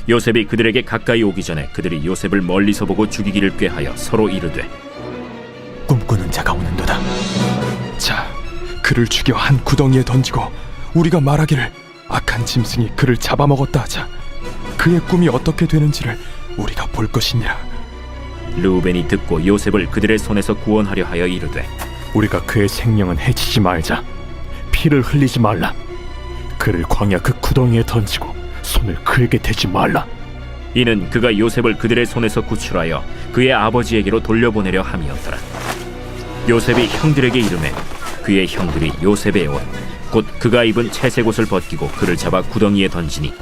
요셉이 그들에게 가까이 오기 전에 그들이 요셉을 멀리서 보고 죽이기를 꾀하여 서로 이르되 꿈꾸는 자가 오는도다. 자, 그를 죽여 한 구덩이에 던지고 우리가 말하기를 악한 짐승이 그를 잡아먹었다 하자. 그의 꿈이 어떻게 되는지를 우리가 볼 것이니라. 르우벤이 듣고 요셉을 그들의 손에서 구원하려 하여 이르되 우리가 그의 생명은 해치지 말자. 피를 흘리지 말라. 그를 광야 그 구덩이에 던지고 손을 그에게 대지 말라. 이는 그가 요셉을 그들의 손에서 구출하여 그의 아버지에게로 돌려보내려 함이었더라. 요셉이 형들에게 이르매 그의 형들이 요셉의 옷 곧 그가 입은 채색 옷을 벗기고 그를 잡아 구덩이에 던지니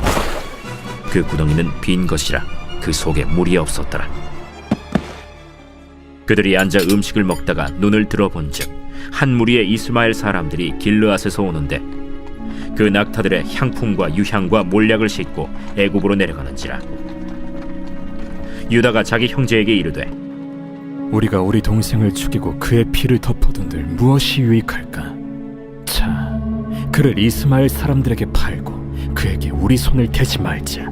그 구덩이는 빈 것이라 그 속에 물이 없었더라. 그들이 앉아 음식을 먹다가 눈을 들어본즉 한 무리의 이스마엘 사람들이 길르앗에서 오는데 그 낙타들의 향품과 유향과 몰약을 싣고 애굽으로 내려가는지라. 유다가 자기 형제에게 이르되 우리가 우리 동생을 죽이고 그의 피를 덮어둔들 무엇이 유익할까? 자, 그를 이스마엘 사람들에게 팔고 그에게 우리 손을 대지 말자.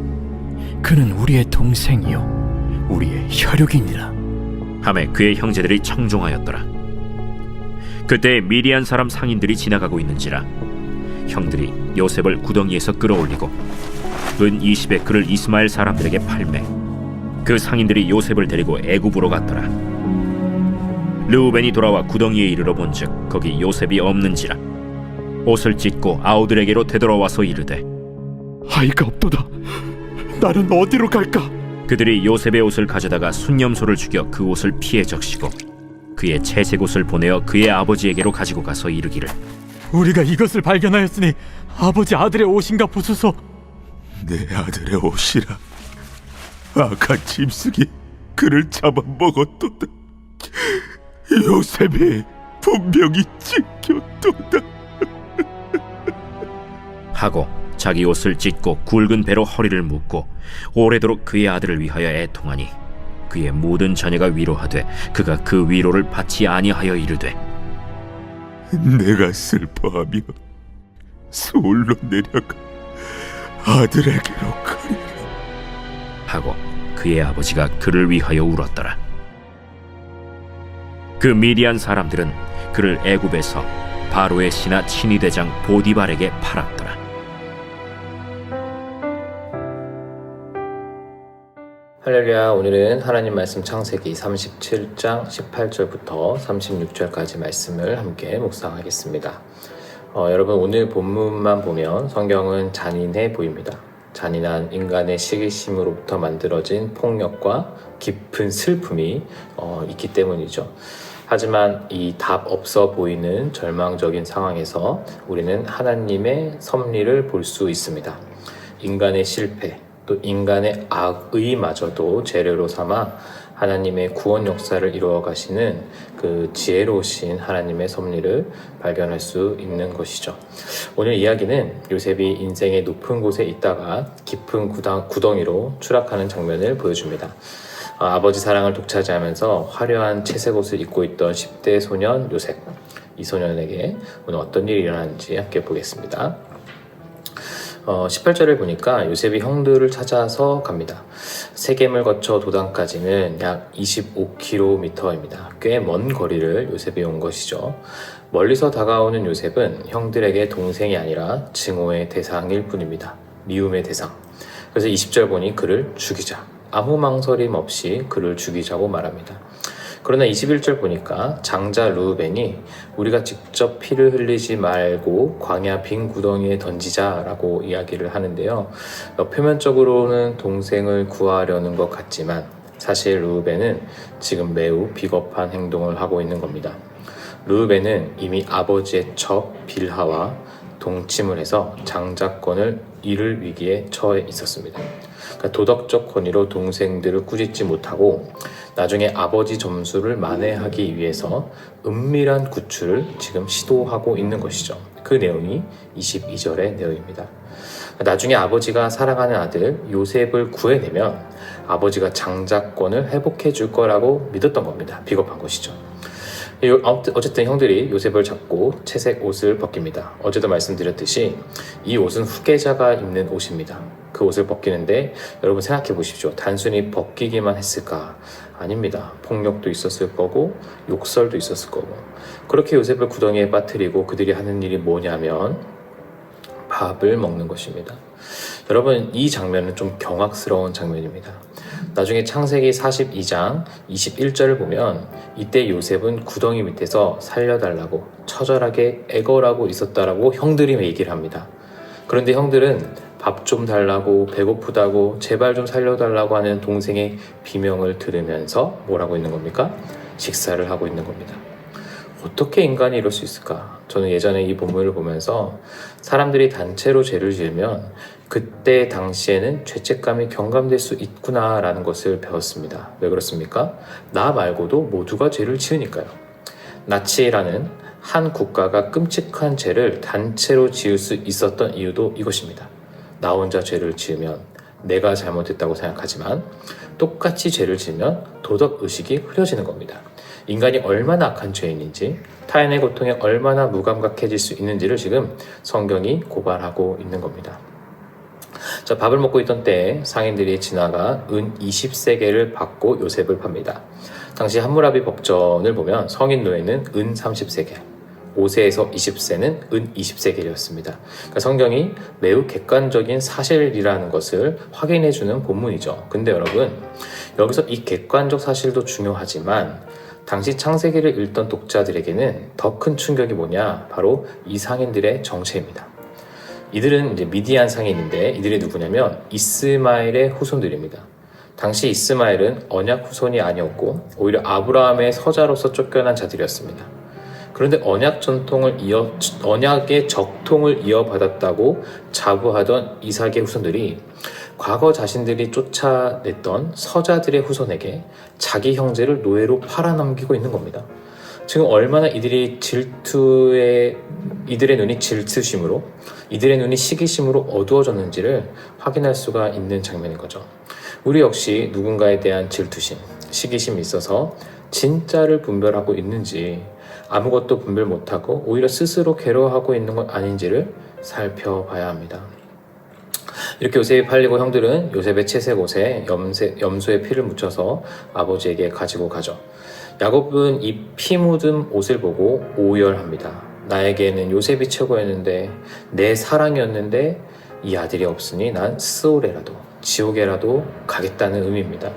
그는 우리의 동생이요 우리의 혈육이니라. 하매 그의 형제들이 청종하였더라. 그때 미디안 사람 상인들이 지나가고 있는지라 형들이 요셉을 구덩이에서 끌어올리고 은 20에 그를 이스마엘 사람들에게 팔매 그 상인들이 요셉을 데리고 애굽으로 갔더라. 르우벤이 돌아와 구덩이에 이르러 본즉 거기 요셉이 없는지라 옷을 찢고 아우들에게로 되돌아와서 이르되 아이가 없도다. 나는 어디로 갈까? 그들이 요셉의 옷을 가져다가 순념소를 죽여 그 옷을 피에 적시고 그의 채색 옷을 보내어 그의 아버지에게로 가지고 가서 이르기를 우리가 이것을 발견하였으니 아버지 아들의 옷인가 보소서. 내 아들의 옷이라. 악한 짐승이 그를 잡아먹었도다. 요셉이 분명히 찢겼도다. 하고 자기 옷을 찢고 굵은 배로 허리를 묶고 오래도록 그의 아들을 위하여 애통하니 그의 모든 자녀가 위로하되 그가 그 위로를 받지 아니하여 이르되 내가 슬퍼하며 서울로 내려가 아들에게로 가리라 하고 그의 아버지가 그를 위하여 울었더라. 그 미디안 사람들은 그를 애굽에서 바로의 신하 친위대장 보디발에게 팔았더라. 할렐루야. 오늘은 하나님 말씀 창세기 37장 18절부터 36절까지 말씀을 함께 묵상하겠습니다. 여러분, 오늘 본문만 보면 성경은 잔인해 보입니다. 잔인한 인간의 시기심으로부터 만들어진 폭력과 깊은 슬픔이 있기 때문이죠. 하지만 이 답 없어 보이는 절망적인 상황에서 우리는 하나님의 섭리를 볼 수 있습니다. 인간의 실패, 또 인간의 악의마저도 재료로 삼아 하나님의 구원 역사를 이루어 가시는 그 지혜로우신 하나님의 섭리를 발견할 수 있는 것이죠. 오늘 이야기는 요셉이 인생의 높은 곳에 있다가 깊은 구덩이로 추락하는 장면을 보여줍니다. 아버지 사랑을 독차지하면서 화려한 채색 옷을 입고 있던 10대 소년 요셉, 이 소년에게 오늘 어떤 일이 일어나는지 함께 보겠습니다. 18절을 보니까 요셉이 형들을 찾아서 갑니다. 세겜을 거쳐 도단까지는 약 25km입니다. 꽤 먼 거리를 요셉이 온 것이죠. 멀리서 다가오는 요셉은 형들에게 동생이 아니라 증오의 대상일 뿐입니다. 미움의 대상. 그래서 20절 보니 그를 죽이자. 아무 망설임 없이 그를 죽이자고 말합니다. 그러나 21절 보니까 장자 르우벤이 우리가 직접 피를 흘리지 말고 광야 빈 구덩이에 던지자라고 이야기를 하는데요. 표면적으로는 동생을 구하려는 것 같지만 사실 르우벤은 지금 매우 비겁한 행동을 하고 있는 겁니다. 르우벤은 이미 아버지의 첩 빌하와 동침을 해서 장자권을 잃을 위기에 처해 있었습니다. 그러니까 도덕적 권위로 동생들을 꾸짖지 못하고 나중에 아버지 점수를 만회하기 위해서 은밀한 구출을 지금 시도하고 있는 것이죠. 그 내용이 22절의 내용입니다. 나중에 아버지가 사랑하는 아들 요셉을 구해내면 아버지가 장자권을 회복해 줄 거라고 믿었던 겁니다. 비겁한 것이죠. 어쨌든 형들이 요셉을 잡고 채색 옷을 벗깁니다. 어제도 말씀드렸듯이 이 옷은 후계자가 입는 옷입니다. 그 옷을 벗기는데 여러분 생각해 보십시오. 단순히 벗기기만 했을까? 아닙니다. 폭력도 있었을 거고 욕설도 있었을 거고. 그렇게 요셉을 구덩이에 빠뜨리고 그들이 하는 일이 뭐냐면 밥을 먹는 것입니다. 여러분, 이 장면은 좀 경악스러운 장면입니다. 나중에 창세기 42장 21절을 보면 이때 요셉은 구덩이 밑에서 살려달라고 처절하게 애걸하고 있었다라고 형들이 얘기를 합니다. 그런데 형들은 밥 좀 달라고, 배고프다고, 제발 좀 살려달라고 하는 동생의 비명을 들으면서 뭐라고 있는 겁니까? 식사를 하고 있는 겁니다. 어떻게 인간이 이럴 수 있을까? 저는 예전에 이 본문을 보면서 사람들이 단체로 죄를 지으면 그때 당시에는 죄책감이 경감될 수 있구나라는 것을 배웠습니다. 왜 그렇습니까? 나 말고도 모두가 죄를 지으니까요. 나치라는 한 국가가 끔찍한 죄를 단체로 지을 수 있었던 이유도 이것입니다. 나 혼자 죄를 지으면 내가 잘못했다고 생각하지만 똑같이 죄를 지으면 도덕의식이 흐려지는 겁니다. 인간이 얼마나 악한 죄인인지, 타인의 고통에 얼마나 무감각해질 수 있는지를 지금 성경이 고발하고 있는 겁니다. 자, 밥을 먹고 있던 때에 상인들이 지나가 은 20세겔을 받고 요셉을 팝니다. 당시 함무라비 법전을 보면 성인 노예는 은 30세겔, 5세에서 20세는 은 20세겔이었습니다. 그러니까 성경이 매우 객관적인 사실이라는 것을 확인해주는 본문이죠. 근데 여러분, 여기서 이 객관적 사실도 중요하지만 당시 창세기를 읽던 독자들에게는 더 큰 충격이 뭐냐? 바로 이 상인들의 정체입니다. 이들은 이제 미디안 상인인데 이들이 누구냐면 이스마엘의 후손들입니다. 당시 이스마엘은 언약 후손이 아니었고 오히려 아브라함의 서자로서 쫓겨난 자들이었습니다. 그런데 언약의 적통을 이어받았다고 자부하던 이삭의 후손들이 과거 자신들이 쫓아냈던 서자들의 후손에게 자기 형제를 노예로 팔아넘기고 있는 겁니다. 지금 얼마나 이들의 눈이 질투심으로, 이들의 눈이 시기심으로 어두워졌는지를 확인할 수가 있는 장면인 거죠. 우리 역시 누군가에 대한 질투심, 시기심이 있어서 진짜를 분별하고 있는지, 아무것도 분별 못하고 오히려 스스로 괴로워하고 있는 것 아닌지를 살펴봐야 합니다. 이렇게 요셉이 팔리고 형들은 요셉의 채색 옷에 염소의 피를 묻혀서 아버지에게 가지고 가죠. 야곱은 이 피 묻은 옷을 보고 오열합니다. 나에게는 요셉이 최고였는데, 내 사랑이었는데 이 아들이 없으니 난 스올에라도, 지옥에라도 가겠다는 의미입니다.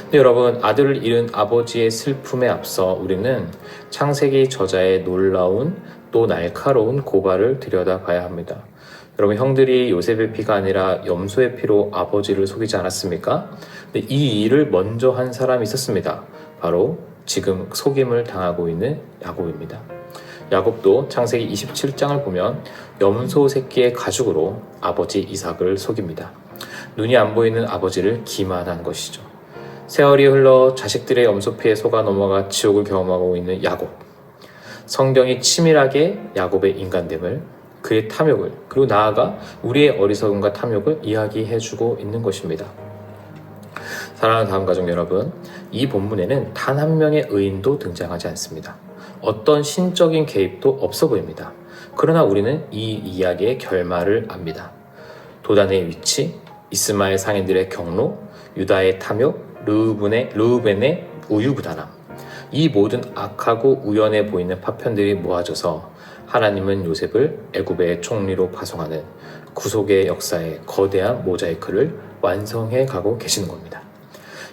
근데 여러분, 아들을 잃은 아버지의 슬픔에 앞서 우리는 창세기 저자의 놀라운 또 날카로운 고발을 들여다봐야 합니다. 여러분, 형들이 요셉의 피가 아니라 염소의 피로 아버지를 속이지 않았습니까? 근데 이 일을 먼저 한 사람이 있었습니다. 바로 지금 속임을 당하고 있는 야곱입니다. 야곱도 창세기 27장을 보면 염소 새끼의 가죽으로 아버지 이삭을 속입니다. 눈이 안 보이는 아버지를 기만한 것이죠. 세월이 흘러 자식들의 염소피에 속아 넘어가 지옥을 경험하고 있는 야곱. 성경이 치밀하게 야곱의 인간됨을, 그의 탐욕을, 그리고 나아가 우리의 어리석음과 탐욕을 이야기해주고 있는 것입니다. 사랑하는 다음 가족 여러분, 이 본문에는 단 한 명의 의인도 등장하지 않습니다. 어떤 신적인 개입도 없어 보입니다. 그러나 우리는 이 이야기의 결말을 압니다. 도단의 위치, 이스마엘 상인들의 경로, 유다의 탐욕, 르우벤의 우유부단함, 이 모든 악하고 우연해 보이는 파편들이 모아져서 하나님은 요셉을 애굽의 총리로 파송하는 구속의 역사의 거대한 모자이크를 완성해 가고 계시는 겁니다.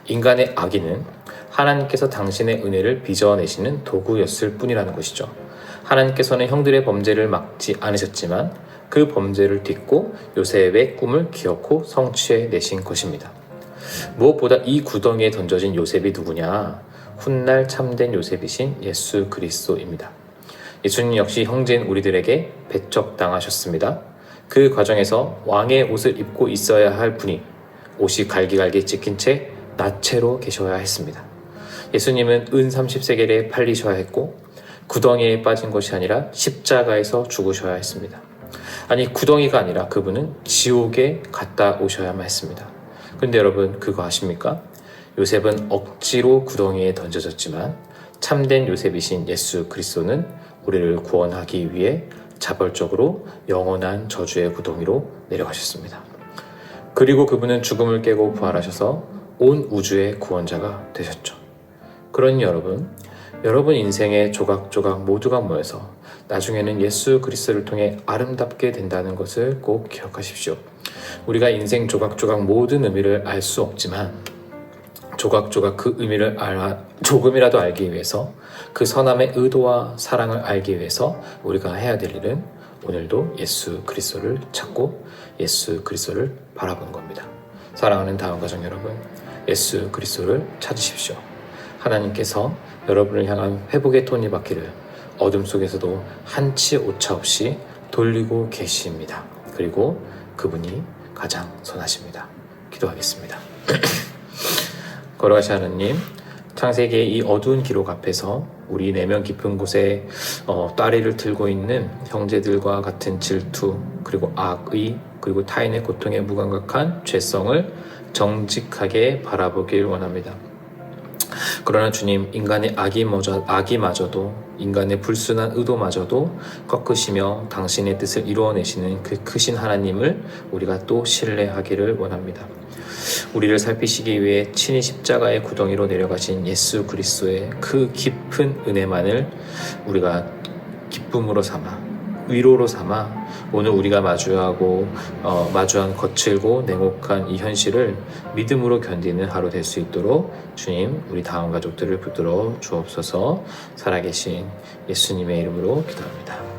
인간의 악의는 하나님께서 당신의 은혜를 빚어내시는 도구였을 뿐이라는 것이죠. 하나님께서는 형들의 범죄를 막지 않으셨지만 그 범죄를 딛고 요셉의 꿈을 기어코 성취해내신 것입니다. 무엇보다 이 구덩이에 던져진 요셉이 누구냐? 훗날 참된 요셉이신 예수 그리스도입니다. 예수님 역시 형제인 우리들에게 배척당하셨습니다. 그 과정에서 왕의 옷을 입고 있어야 할 분이 옷이 갈기갈기 찢긴 채 나체로 계셔야 했습니다. 예수님은 은 30세겔에 팔리셔야 했고 구덩이에 빠진 것이 아니라 십자가에서 죽으셔야 했습니다. 아니, 구덩이가 아니라 그분은 지옥에 갔다 오셔야만 했습니다. 그런데 여러분, 그거 아십니까? 요셉은 억지로 구덩이에 던져졌지만 참된 요셉이신 예수 그리스도는 우리를 구원하기 위해 자발적으로 영원한 저주의 구덩이로 내려가셨습니다. 그리고 그분은 죽음을 깨고 부활하셔서 온 우주의 구원자가 되셨죠. 그러니 여러분 인생의 조각조각 모두가 모여서 나중에는 예수 그리스도를 통해 아름답게 된다는 것을 꼭 기억하십시오. 우리가 인생 조각조각 모든 의미를 알 수 없지만 조각조각 그 의미를 조금이라도 알기 위해서 그 선함의 의도와 사랑을 알기 위해서 우리가 해야 될 일은 오늘도 예수 그리스도를 찾고 예수 그리스도를 바라보는 겁니다. 사랑하는 다원가정 여러분, 예수 그리스도를 찾으십시오. 하나님께서 여러분을 향한 회복의 톱니바퀴를 어둠 속에서도 한치 오차 없이 돌리고 계십니다. 그리고 그분이 가장 선하십니다. 기도하겠습니다. 걸어가시 하나님, 창세기의 이 어두운 기록 앞에서 우리 내면 깊은 곳에 따리를 들고 있는 형제들과 같은 질투, 그리고 악의, 그리고 타인의 고통에 무감각한 죄성을 정직하게 바라보길 원합니다. 그러나 주님, 인간의 악이마저도, 인간의 불순한 의도마저도 꺾으시며 당신의 뜻을 이루어내시는 그 크신 하나님을 우리가 또 신뢰하기를 원합니다. 우리를 살피시기 위해 친히 십자가의 구덩이로 내려가신 예수 그리스도의 그 깊은 은혜만을 우리가 기쁨으로 삼아, 위로로 삼아 오늘 우리가 마주한 거칠고 냉혹한 이 현실을 믿음으로 견디는 하루 될 수 있도록 주님, 우리 다음 가족들을 붙들어 주옵소서. 살아계신 예수님의 이름으로 기도합니다.